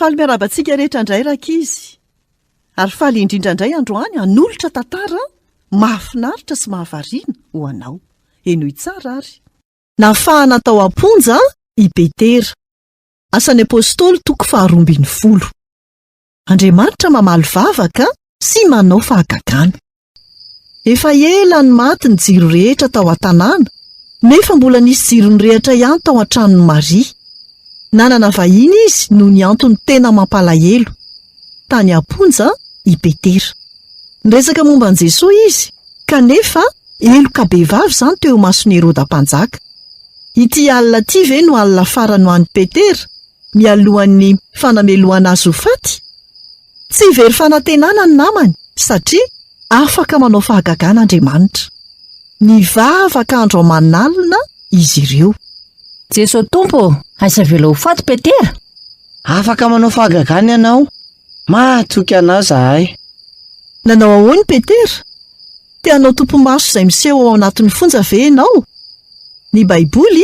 Faly miarabantsika rehetra indray rakizy. Ary faly indrindra indray androany hanolotra tantara mahafinaritra sy mahavariana ho anao. Enoy tsara ary. Nafahana tao am-ponja i Petera. Asan'ny apôstôly toko 12. Andriamanitra mamaly vavaka sy manao fahagagana. Efa ela ny maty ny jiro rehetra tao an-tanàna, nefa mbola nisy jirony rehetra ihany tao an-tranon'i Maria. Nanana vahiny izy noho ny antony tena mampalahelo. Tany am-ponja i Petera. Niresaka momba an'i Jesosy izy, kanefa eloka be vavy izany teo mason'i Herôda mpanjaka. Ity alina ity ve no alina farany ho an'i Petera, mialohan'ny fanamelohana azy ho faty? Tsy very fanantenana ny namany, satria afaka manao fahagagana Andriamanitra. Nivavaka andro aman'alina izy ireo. Jesosy Tompo, aiza vela ho faty Petera? Afaka manao fahagagana ianao. Mahatoky anao zahay. Nanao ahoana Petera? Te hanao tompo-maso izay miseho ao anatin'ny fonja ve ianao? Ny Baiboly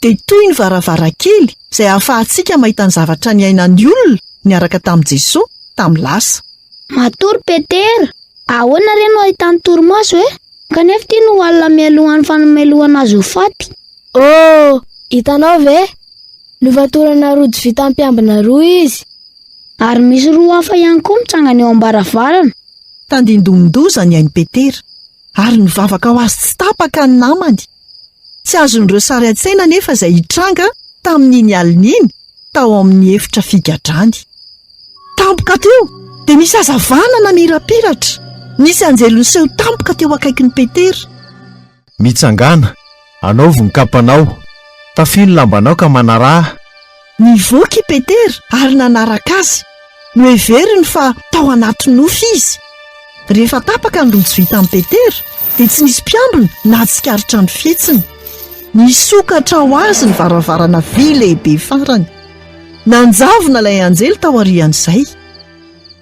dia toy ny varavarankely izay ahafahantsika mahita ny zavatra niainan'ny olona niaraka tamin'i Jesosy tamin'ny lasa. Matory Petera, ahoana re no ahitany torimaso e? Kanefa ity no alina mialohan'ny fanamelohana azy ho faty. Oh, hitanao ve? Novatorana rojo vita ampiambina roa izy. Ary misy roa hafa ihany koa mitsangana eo am-baravarana. Tandindondoza ny ain'i Petera, ary nivavaka ho azy tsy tapaka ny namany. Tsy azon'ireo sary an-tsaina nefa izay hitranga tamin'iny alina iny tao amin'ny efitra figadrany. Tampoka teo dia misy hazavana namirapiratra. Nisy anjely niseho tampoka teo akaikin'i Petera. Mitsangana, anaovo ny kapanao, tafino lambanao ka manaraha. Nivoaka i Petera ary nanaraka azy. Noheveriny fa tao anaty nofy izy. Rehefa tapaka ny rojo vita amin'ny Petera dia tsy nisy mpiambina na tsikaritra ny fihetsiny. Nisokatra ho azy ny varavarana vy lehibe farany. Nanjavona ilay anjely tao aorian'izay.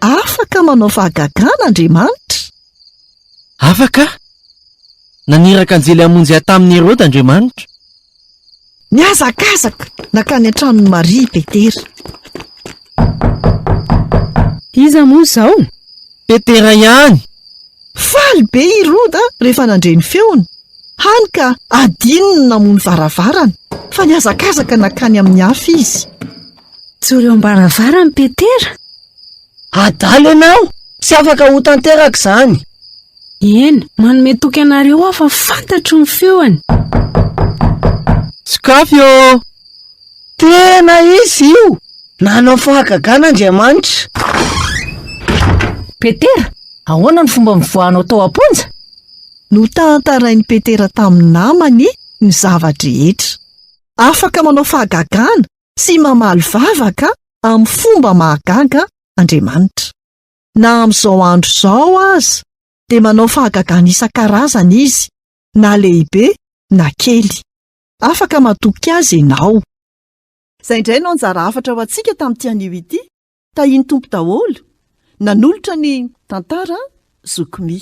Afaka manao fahagagana Andriamanitra. Afaka? Naniraka anjely hamonjy tamin'ny Herôda Andriamanitra. Niazakazaka nakany an-tranon'i Maria Petera. Iza moa izao? Petera ihany. Faly be i Herôda rehefa nandre ny feony. Hany ka adinony namono varavarana, fa niazakazaka nakany amin'ny afo izy. Tsory eo am-baravarana Petera? Adala ianao, tsy afaka ho tanteraka izany. Eny, manome toky anareo aho fa fantatro ny feony. Skafio! Tena izy io, nanao fahagagana Andriamanitra. Petera, ahoana ny fomba mivoahanao tao am-ponja? No tantarain'i Petera tamin'ny namany ny zavatra rehetra. Afaka manao fahagagana sy mamaly vavaka amin'ny fomba mahagaga Andriamanitra. Na amin'izao andro izao aza dia manao fahagagana isan-karazany izy, na lehibe na kely. Afaka matoky azy ianao. Izay indray no anjara hafatra ho antsika tamin'ity anio ity. Tahiny tompo daholo, nanolotra ny tantara zokomy.